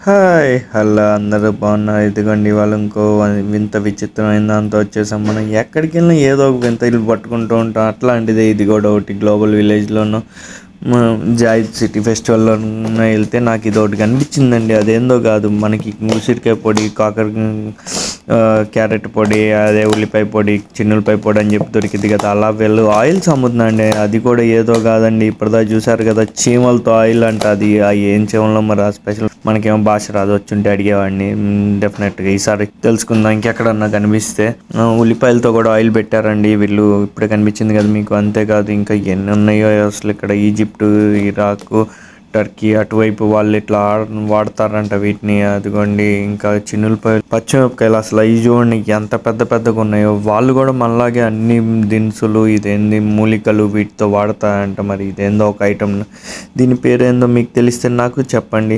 Hi! Hello అందరూ బాగున్నారు. ఇదిగోండి ఇవాళ ఇంకో వింత విచిత్రమైన దాంతో వచ్చేసాం. మనం ఎక్కడికెళ్ళినా ఏదో ఒక వింత ఇల్లు పట్టుకుంటూ ఉంటాం. అట్లాంటిదే ఇది కూడా ఒకటి గ్లోబల్ విలేజ్‌లోనూ జాయ్ సిటీ ఫెస్టివల్‌లోనూ వెళ్తే నాకు ఇదొకటి కనిపించిందండి. అదేందో కాదు మనకి ఉసిరికాయ పొడి, క్యారెట్ పొడి, అదే ఉల్లిపాయ పొడి, చిన్నులపాయ పొడి అని చెప్పి దొరికిద్ది కదా! అలా వీళ్ళు ఆయిల్స్ అమ్ముతున్నారండి. అది కూడా ఏదో కాదండి. ఇప్పటిదాకా చూసారు కదా చీమలతో ఆయిల్ అంట. అది ఏం చీమలో మరి ఆ స్పెషల్ మనకేమో భాష రాదు. వచ్చుంటే అడిగేవాడిని. డెఫినెట్గా ఈసారి తెలుసుకుందాం ఇంకెక్కడన్నా కనిపిస్తే. ఉల్లిపాయలతో కూడా ఆయిల్ పెట్టారండి వీళ్ళు. ఇప్పుడే కనిపించింది కదా మీకు. అంతేకాదు ఇంకా ఎన్ని ఉన్నాయో అసలు ఇక్కడ ఈజిప్టు, ఇరాక్, టర్కీ అటువైపు వాళ్ళు ఇట్లా వాడతారంట వీటిని. అదిగోండి ఇంకా చిన్నులపాయలు, పచ్చిమిరపకాయలు అసలు అవి చూడండి ఎంత పెద్ద పెద్దగా ఉన్నాయో. వాళ్ళు కూడా మనలాగే అన్ని దినుసులు ఇదేంది మూలికలు వీటితో వాడతారంట. మరి ఇదేందో ఒక ఐటమ్. దీని పేరేందో మీకు తెలిస్తే నాకు చెప్పండి.